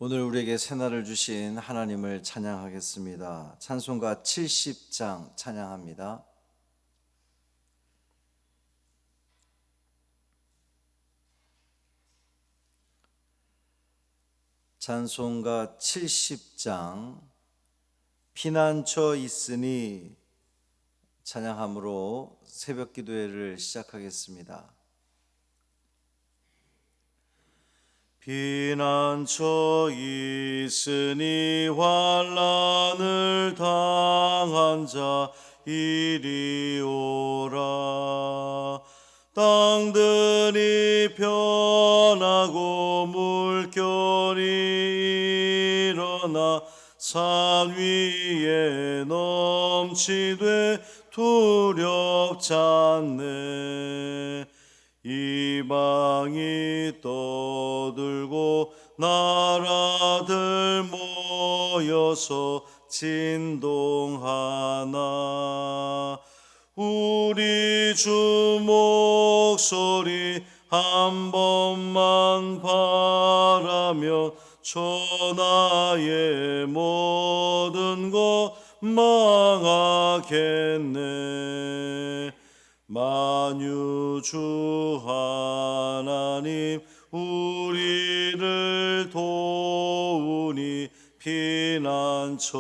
오늘 우리에게 새날을 주신 하나님을 찬양하겠습니다. 찬송가 70장 찬양합니다. 찬송가 70장 피난처 있으니 찬양함으로 새벽 기도회를 시작하겠습니다. 피난처 있으니 환난을 당한 자 이리 오라. 땅들이 변하고 물결이 일어나 산 위에 넘치되 두렵지 않네. 이방이 떠들고 나라들 모여서 진동하나. 우리 주 목소리 한 번만 바라면 천하의 모든 것 망하겠네. 만유주 하나님 우리를 도우니 피난처요.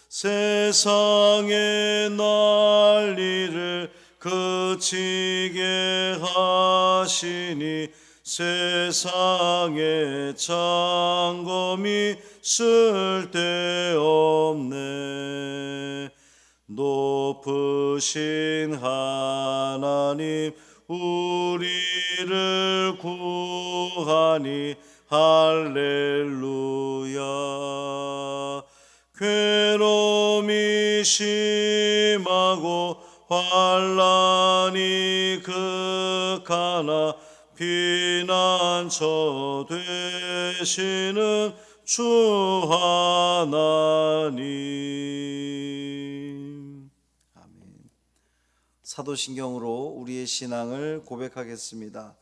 세상의 난리를 그치게 하시니 세상의 창검이 쓸데없네. 높으신 하나님 우리를 구하니 할렐루야. 괴로움이 심하고 환난이 극하나 피난처 되시는 주 하나님. 아멘. 사도신경으로 우리의 신앙을 고백하겠습니다.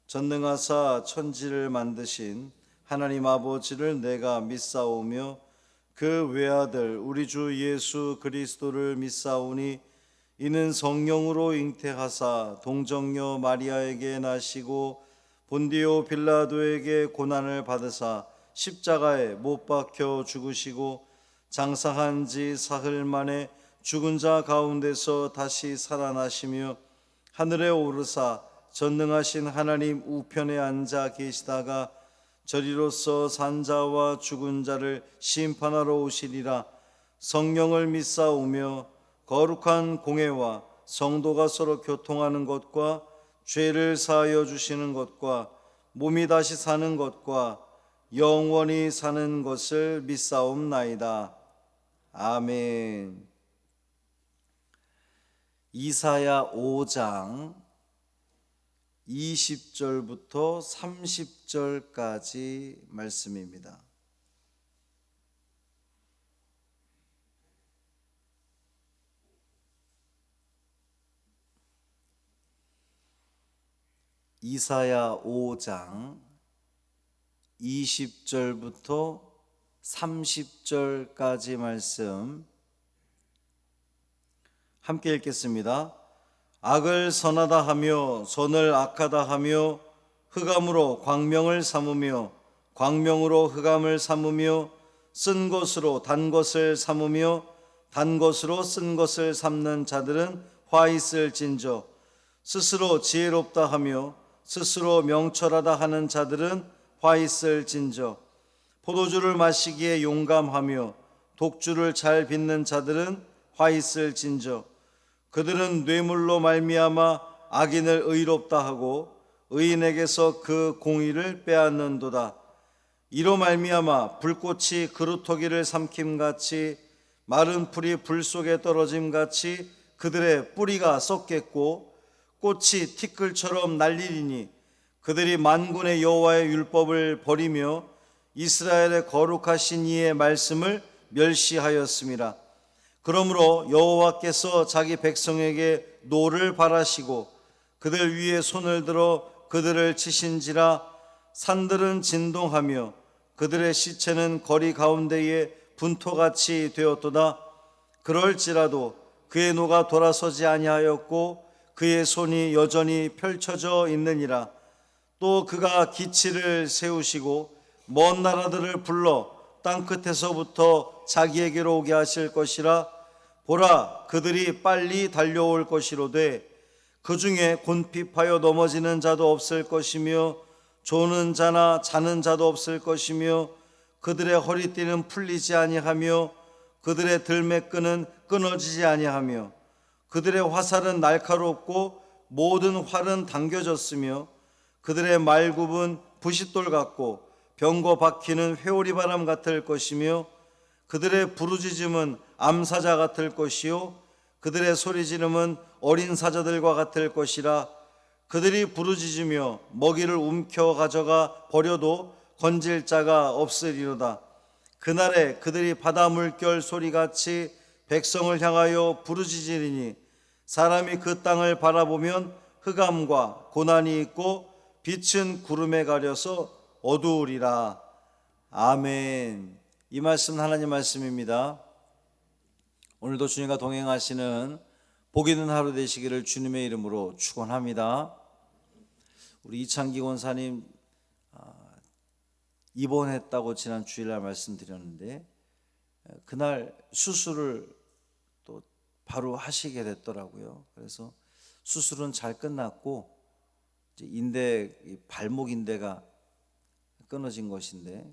전능하사 천지를 만드신 하나님 아버지를 내가 믿사오며 그 외아들 우리 주 예수 그리스도를 믿사오니 이는 성령으로 잉태하사 동정녀 마리아에게 나시고 본디오 빌라도에게 고난을 받으사 십자가에 못 박혀 죽으시고 장사한 지 사흘 만에 죽은 자 가운데서 다시 살아나시며 하늘에 오르사 전능하신 하나님 우편에 앉아 계시다가 저리로서 산 자와 죽은 자를 심판하러 오시리라. 성령을 믿사오며 거룩한 공회와 성도가 서로 교통하는 것과 죄를 사하여 주시는 것과 몸이 다시 사는 것과 영원히 사는 것을 믿사옵나이다. 아멘. 이사야 5장 20절부터 30절까지 말씀입니다. 이사야 5장 20절부터 30절까지 말씀 함께 읽겠습니다. 악을 선하다 하며 선을 악하다 하며 흑암으로 광명을 삼으며 광명으로 흑암을 삼으며 쓴 것으로 단 것을 삼으며 단 것으로 쓴 것을 삼는 자들은 화 있을진저. 스스로 지혜롭다 하며 스스로 명철하다 하는 자들은 화 있을진저. 포도주를 마시기에 용감하며 독주를 잘 빚는 자들은 화 있을진저. 그들은 뇌물로 말미암아 악인을 의롭다 하고 의인에게서 그 공의를 빼앗는도다. 이로 말미암아 불꽃이 그루터기를 삼킴같이 마른 풀이 불 속에 떨어짐같이 그들의 뿌리가 썩겠고 꽃이 티끌처럼 날리리니 그들이 만군의 여호와의 율법을 버리며 이스라엘의 거룩하신 이의 말씀을 멸시하였음이라. 그러므로 여호와께서 자기 백성에게 노를 바라시고 그들 위에 손을 들어 그들을 치신지라. 산들은 진동하며 그들의 시체는 거리 가운데에 분토같이 되었도다. 그럴지라도 그의 노가 돌아서지 아니하였고 그의 손이 여전히 펼쳐져 있느니라. 또 그가 기치를 세우시고 먼 나라들을 불러 땅끝에서부터 자기에게로 오게 하실 것이라. 보라, 그들이 빨리 달려올 것이로되 그 중에 곤핍하여 넘어지는 자도 없을 것이며 조는 자나 자는 자도 없을 것이며 그들의 허리띠는 풀리지 아니하며 그들의 들매끈은 끊어지지 아니하며 그들의 화살은 날카롭고 모든 활은 당겨졌으며 그들의 말굽은 부싯돌 같고 병거 바퀴는 회오리 바람 같을 것이며 그들의 부르짖음은 암사자 같을 것이요 그들의 소리 지름은 어린 사자들과 같을 것이라. 그들이 부르짖으며 먹이를 움켜 가져가 버려도 건질 자가 없으리로다. 그날에 그들이 바다 물결 소리같이 백성을 향하여 부르짖으리니 사람이 그 땅을 바라보면 흑암과 고난이 있고 빛은 구름에 가려서 어두우리라. 아멘. 이 말씀은 하나님 말씀입니다. 오늘도 주님과 동행하시는 복 있는 하루 되시기를 주님의 이름으로 축원합니다. 우리 이창기 권사님 입원했다고 지난 주일날 말씀드렸는데 그날 수술을 또 바로 하시게 됐더라고요. 그래서 수술은 잘 끝났고 이제 인대, 발목 인대가 끊어진 것인데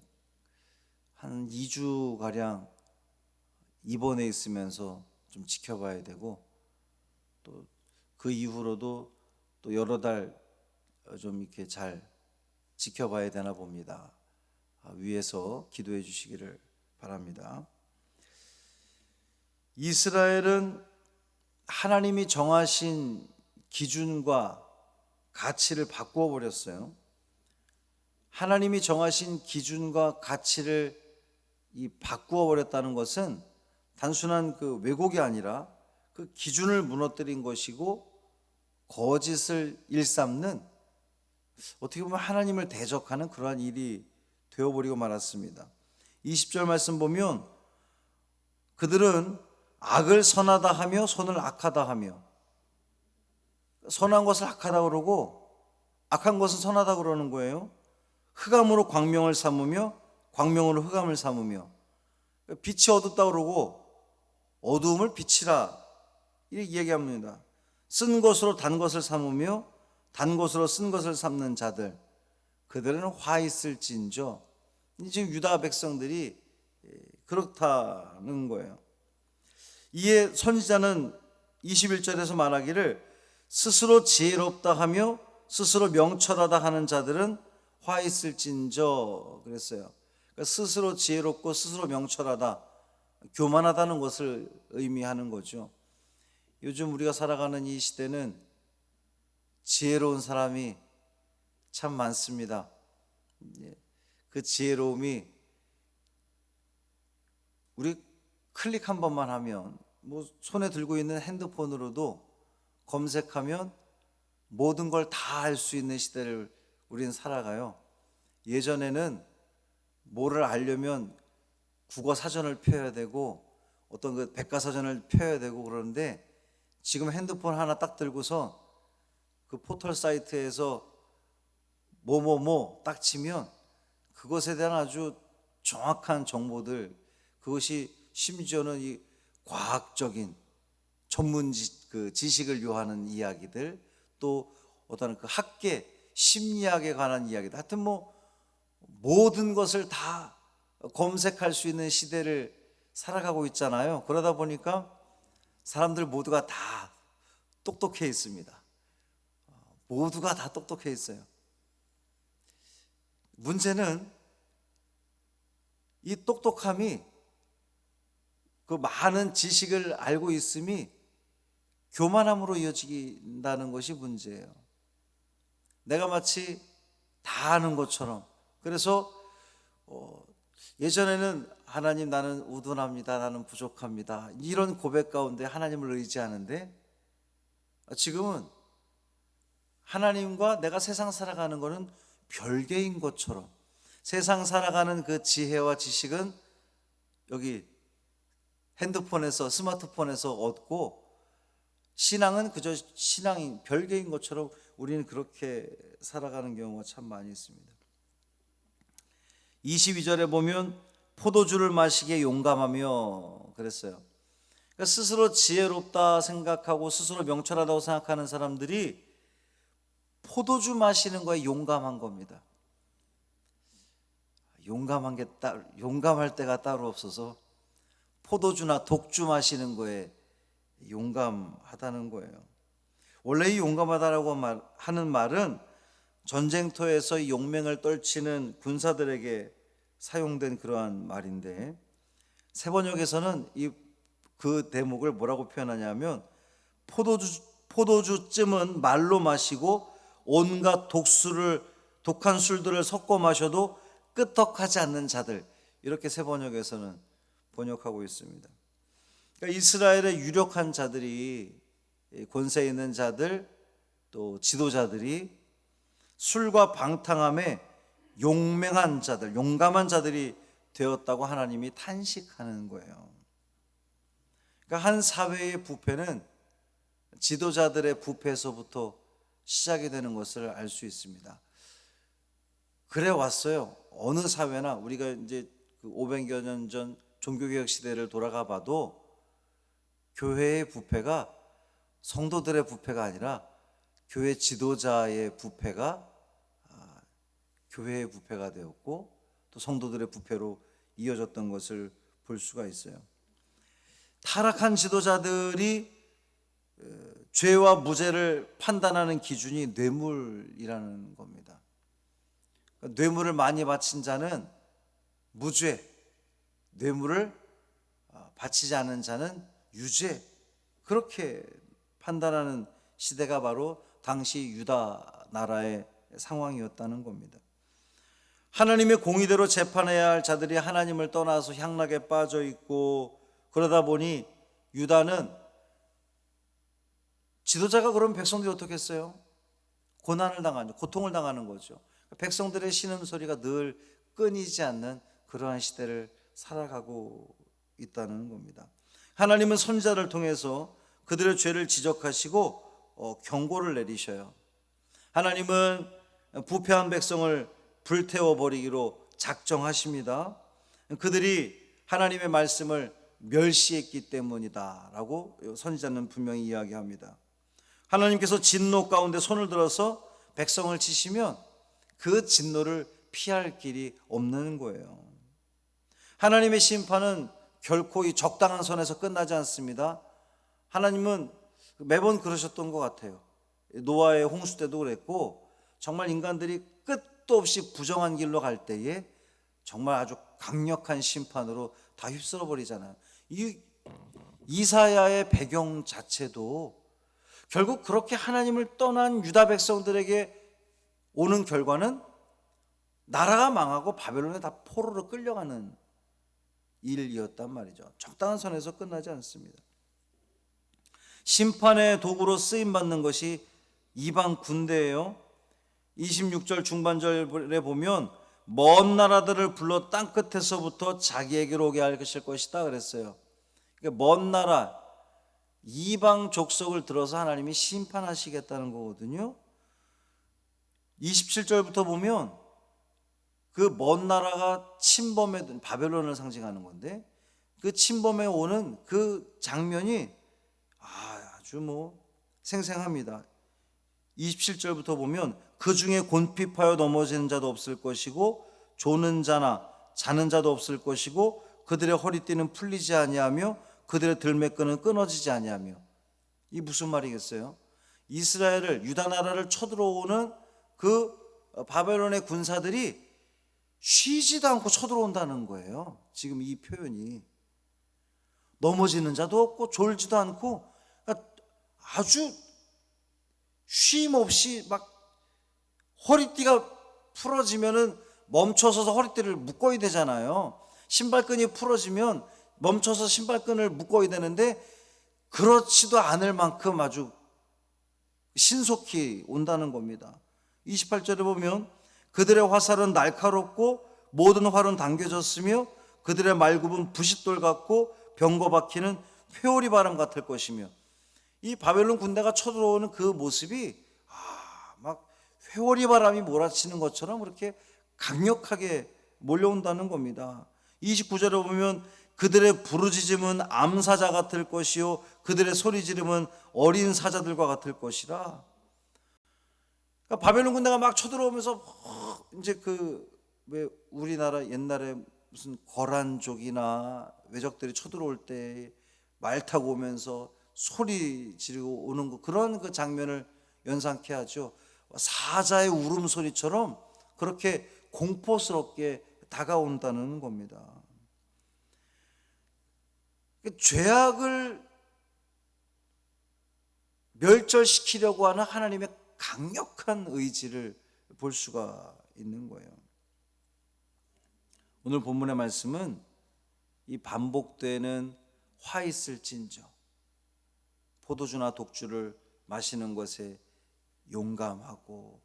한 2주 가량 입원해 있으면서 좀 지켜봐야 되고 또 그 이후로도 또 여러 달 좀 이렇게 잘 지켜봐야 되나 봅니다. 위에서 기도해 주시기를 바랍니다. 이스라엘은 하나님이 정하신 기준과 가치를 바꾸어 버렸어요. 하나님이 정하신 기준과 가치를 바꾸어 버렸다는 것은 단순한 그 왜곡이 아니라 그 기준을 무너뜨린 것이고 거짓을 일삼는 어떻게 보면 하나님을 대적하는 그러한 일이 되어버리고 말았습니다. 20절 말씀 보면 그들은 악을 선하다 하며 선을 악하다 하며, 선한 것을 악하다 그러고 악한 것을 선하다 그러는 거예요. 흑암으로 광명을 삼으며 광명으로 흑암을 삼으며, 빛이 어둡다 그러고 어두움을 빛이라 이렇게 얘기합니다. 쓴 것으로 단 것을 삼으며 단 것으로 쓴 것을 삼는 자들, 그들은 화 있을진저. 지금 유다 백성들이 그렇다는 거예요. 이에 선지자는 21절에서 말하기를 스스로 지혜롭다 하며 스스로 명철하다 하는 자들은 화 있을진저 그랬어요. 그러니까 스스로 지혜롭고 스스로 명철하다, 교만하다는 것을 의미하는 거죠. 요즘 우리가 살아가는 이 시대는 지혜로운 사람이 참 많습니다. 그 지혜로움이 우리 클릭 한 번만 하면, 뭐 손에 들고 있는 핸드폰으로도 검색하면 모든 걸 다 알 수 있는 시대를 우리는 살아가요. 예전에는 뭐를 알려면 국어 사전을 펴야 되고 어떤 그 백과사전을 펴야 되고 그러는데 지금 핸드폰 하나 딱 들고서 그 포털 사이트에서 뭐뭐뭐 딱 치면 그것에 대한 아주 정확한 정보들, 그것이 심지어는 이 과학적인 전문 지식을 요하는 이야기들, 또 어떤 그 학계 심리학에 관한 이야기들, 하여튼 뭐 모든 것을 다 검색할 수 있는 시대를 살아가고 있잖아요. 그러다 보니까 사람들 모두가 다 똑똑해 있습니다. 모두가 다 똑똑해 있어요. 문제는 이 똑똑함이, 그 많은 지식을 알고 있음이 교만함으로 이어진다는 것이 문제예요. 내가 마치 다 아는 것처럼. 그래서 예전에는 하나님 나는 우둔합니다, 나는 부족합니다, 이런 고백 가운데 하나님을 의지하는데 지금은 하나님과 내가 세상 살아가는 것은 별개인 것처럼, 세상 살아가는 그 지혜와 지식은 여기 핸드폰에서, 스마트폰에서 얻고, 신앙은 그저 신앙인 별개인 것처럼 우리는 그렇게 살아가는 경우가 참 많이 있습니다. 22절에 보면 포도주를 마시기에 용감하며 그랬어요. 그러니까 스스로 지혜롭다 생각하고 스스로 명철하다고 생각하는 사람들이 포도주 마시는 거에 용감한 겁니다. 용감할 때가 따로 없어서 포도주나 독주 마시는 거에 용감하다는 거예요. 원래 이 용감하다라고 하는 말은 전쟁터에서 이 용맹을 떨치는 군사들에게 사용된 그러한 말인데, 세번역에서는 그 대목을 뭐라고 표현하냐면 포도주쯤은 말로 마시고 온갖 독한 술들을 섞어 마셔도 끄떡하지 않는 자들, 이렇게 세번역에서는 번역하고 있습니다. 그러니까 이스라엘의 유력한 자들이, 권세 있는 자들, 또 지도자들이 술과 방탕함에 용맹한 자들, 용감한 자들이 되었다고 하나님이 탄식하는 거예요. 그러니까 한 사회의 부패는 지도자들의 부패에서부터 시작이 되는 것을 알 수 있습니다. 그래 왔어요. 어느 사회나 우리가 이제 500여 년 전 종교개혁 시대를 돌아가 봐도 교회의 부패가 성도들의 부패가 아니라 교회 지도자의 부패가 교회의 부패가 되었고, 또 성도들의 부패로 이어졌던 것을 볼 수가 있어요. 타락한 지도자들이 죄와 무죄를 판단하는 기준이 뇌물이라는 겁니다. 뇌물을 많이 바친 자는 무죄, 뇌물을 바치지 않은 자는 유죄, 그렇게 판단하는 시대가 바로 당시 유다 나라의 상황이었다는 겁니다. 하나님의 공의대로 재판해야 할 자들이 하나님을 떠나서 향락에 빠져 있고, 그러다 보니 유다는, 지도자가 그럼 백성들이 어떻게 했어요? 고난을 당하죠. 고통을 당하는 거죠. 백성들의 신음소리가 늘 끊이지 않는 그러한 시대를 살아가고 있다는 겁니다. 하나님은 선지자를 통해서 그들의 죄를 지적하시고 경고를 내리셔요. 하나님은 부패한 백성을 불태워버리기로 작정하십니다. 그들이 하나님의 말씀을 멸시했기 때문이다 라고 선지자는 분명히 이야기합니다. 하나님께서 진노 가운데 손을 들어서 백성을 치시면 그 진노를 피할 길이 없는 거예요. 하나님의 심판은 결코 이 적당한 선에서 끝나지 않습니다. 하나님은 매번 그러셨던 것 같아요. 노아의 홍수 때도 그랬고, 정말 인간들이 끝도 없이 부정한 길로 갈 때에 정말 아주 강력한 심판으로 다 휩쓸어 버리잖아요. 이 이사야의 배경 자체도 결국 그렇게 하나님을 떠난 유다 백성들에게 오는 결과는 나라가 망하고 바벨론에 다 포로로 끌려가는 일이었단 말이죠. 적당한 선에서 끝나지 않습니다. 심판의 도구로 쓰임받는 것이 이방 군대예요. 26절 중반절에 보면 먼 나라들을 불러 땅끝에서부터 자기에게로 오게 하실 것이다 그랬어요. 그러니까 먼 나라, 이방 족속을 들어서 하나님이 심판하시겠다는 거거든요. 27절부터 보면 그 먼 나라가 침범해, 바벨론을 상징하는 건데, 그 침범해 오는 그 장면이 아주 생생합니다. 27절부터 보면 그 중에 곤핍하여 넘어지는 자도 없을 것이고 조는 자나 자는 자도 없을 것이고 그들의 허리띠는 풀리지 아니하며 그들의 들매끈은 끊어지지 아니하며. 이 무슨 말이겠어요? 이스라엘을, 유다 나라를 쳐들어오는 그 바벨론의 군사들이 쉬지도 않고 쳐들어온다는 거예요. 지금 이 표현이 넘어지는 자도 없고 졸지도 않고, 그러니까 아주 쉼 없이 막 허리띠가 풀어지면은 멈춰서서 허리띠를 묶어야 되잖아요. 신발끈이 풀어지면 멈춰서 신발끈을 묶어야 되는데 그렇지도 않을 만큼 아주 신속히 온다는 겁니다. 28절에 보면 그들의 화살은 날카롭고 모든 활은 당겨졌으며 그들의 말굽은 부싯돌 같고 병거 박히는 회오리 바람 같을 것이며. 이 바벨론 군대가 쳐들어오는 그 모습이 막 회오리 바람이 몰아치는 것처럼 그렇게 강력하게 몰려온다는 겁니다. 29절에 보면 그들의 부르짖음은 암사자 같을 것이요 그들의 소리 지름은 어린 사자들과 같을 것이라. 그러니까 바벨론 군대가 막 쳐들어오면서 이제 왜 우리나라 옛날에 무슨 거란족이나 외적들이 쳐들어올 때 말 타고 오면서 소리 지르고 오는 그런 그 장면을 연상케 하죠. 사자의 울음소리처럼 그렇게 공포스럽게 다가온다는 겁니다. 죄악을 멸절시키려고 하는 하나님의 강력한 의지를 볼 수가 있는 거예요. 오늘 본문의 말씀은 이 반복되는 화 있을진저, 포도주나 독주를 마시는 것에 용감하고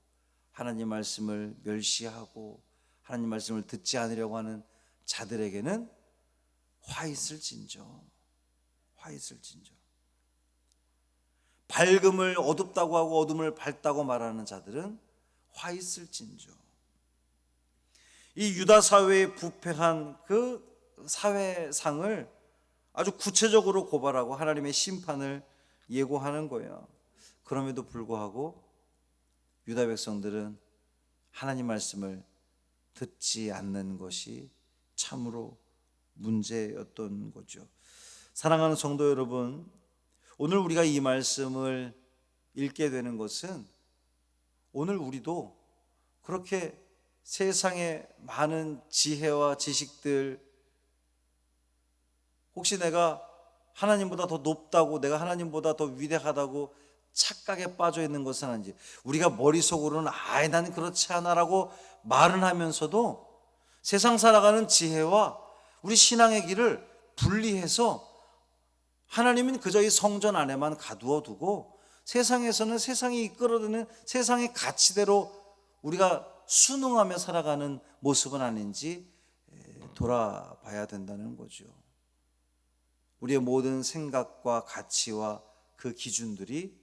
하나님 말씀을 멸시하고 하나님 말씀을 듣지 않으려고 하는 자들에게는 화 있을진저, 화 있을진저. 밝음을 어둡다고 하고 어둠을 밝다고 말하는 자들은 화 있을진저. 이 유다 사회에 부패한 그 사회상을 아주 구체적으로 고발하고 하나님의 심판을 예고하는 거예요. 그럼에도 불구하고 유다 백성들은 하나님 말씀을 듣지 않는 것이 참으로 문제였던 거죠. 사랑하는 성도 여러분, 오늘 우리가 이 말씀을 읽게 되는 것은 오늘 우리도 그렇게 세상의 많은 지혜와 지식들, 혹시 내가 하나님보다 더 높다고, 내가 하나님보다 더 위대하다고 착각에 빠져 있는 것은 아닌지, 우리가 머릿속으로는 나는 그렇지 않아라고 말은 하면서도 세상 살아가는 지혜와 우리 신앙의 길을 분리해서 하나님은 그저 이 성전 안에만 가두어 두고 세상에서는 세상이 이끌어드는 세상의 가치대로 우리가 순응하며 살아가는 모습은 아닌지 돌아봐야 된다는 거죠. 우리의 모든 생각과 가치와 그 기준들이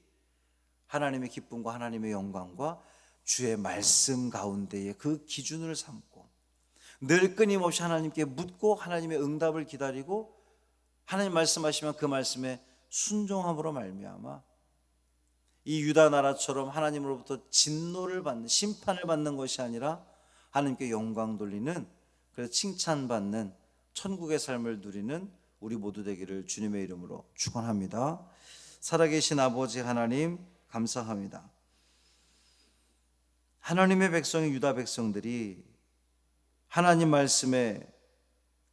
하나님의 기쁨과 하나님의 영광과 주의 말씀 가운데에 그 기준을 삼고 늘 끊임없이 하나님께 묻고 하나님의 응답을 기다리고 하나님 말씀하시면 그 말씀에 순종함으로 말미암아 이 유다 나라처럼 하나님으로부터 진노를 받는, 심판을 받는 것이 아니라 하나님께 영광 돌리는, 그래서 칭찬받는 천국의 삶을 누리는 우리 모두 되기를 주님의 이름으로 축원합니다. 살아계신 아버지 하나님 감사합니다. 하나님의 백성인 유다 백성들이 하나님 말씀에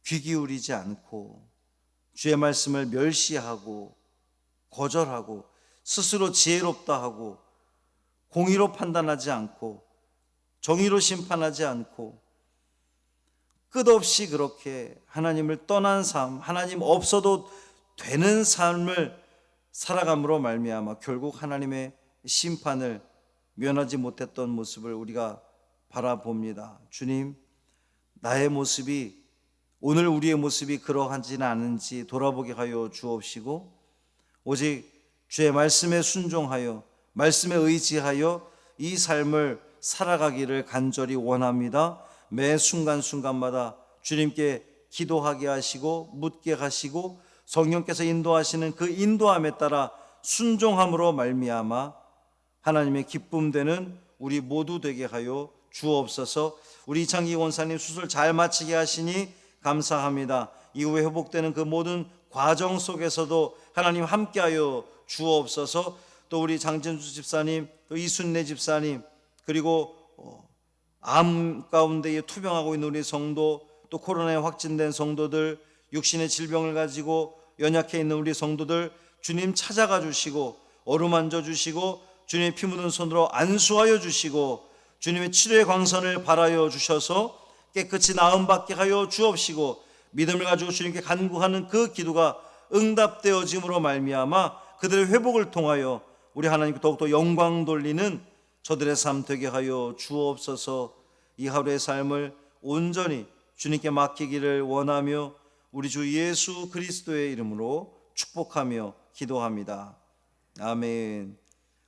귀 기울이지 않고 주의 말씀을 멸시하고 거절하고 스스로 지혜롭다 하고 공의로 판단하지 않고 정의로 심판하지 않고 끝없이 그렇게 하나님을 떠난 삶, 하나님 없어도 되는 삶을 살아감으로 말미암아 결국 하나님의 심판을 면하지 못했던 모습을 우리가 바라봅니다. 주님, 나의 모습이, 오늘 우리의 모습이 그러하지는 않은지 돌아보게 하여 주옵시고 오직 주의 말씀에 순종하여 말씀에 의지하여 이 삶을 살아가기를 간절히 원합니다. 매 순간순간마다 주님께 기도하게 하시고 묻게 하시고 성령께서 인도하시는 그 인도함에 따라 순종함으로 말미암아 하나님의 기쁨 되는 우리 모두 되게 하여 주옵소서. 우리 이창기 원사님 수술 잘 마치게 하시니 감사합니다. 이후에 회복되는 그 모든 과정 속에서도 하나님 함께하여 주옵소서. 또 우리 장진수 집사님, 또 이순례 집사님, 그리고 암 가운데에 투병하고 있는 우리 성도, 또 코로나에 확진된 성도들, 육신의 질병을 가지고 연약해 있는 우리 성도들 주님 찾아가 주시고 어루만져 주시고 주님의 피 묻은 손으로 안수하여 주시고 주님의 치료의 광선을 발하여 주셔서 깨끗이 나음받게 하여 주옵시고 믿음을 가지고 주님께 간구하는 그 기도가 응답되어짐으로 말미암아 그들의 회복을 통하여 우리 하나님께 더욱더 영광 돌리는 저들의 삶 되게 하여 주옵소서. 이 하루의 삶을 온전히 주님께 맡기기를 원하며 우리 주 예수 그리스도의 이름으로 축복하며 기도합니다. 아멘.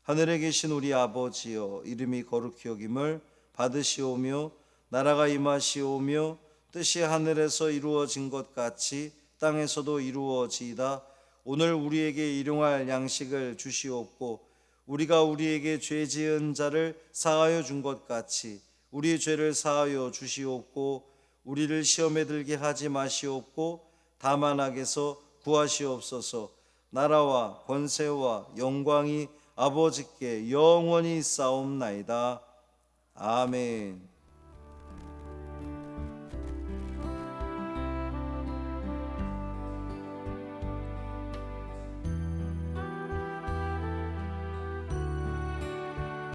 하늘에 계신 우리 아버지여, 이름이 거룩히 여김을 받으시오며 나라가 임하시오며 뜻이 하늘에서 이루어진 것 같이 땅에서도 이루어지이다. 오늘 우리에게 일용할 양식을 주시옵고 우리가 우리에게 죄 지은 자를 사하여 준 것 같이 우리의 죄를 사하여 주시옵고 우리를 시험에 들게 하지 마시옵고 다만 악에서 구하시옵소서. 나라와 권세와 영광이 아버지께 영원히 있사옵나이다. 아멘.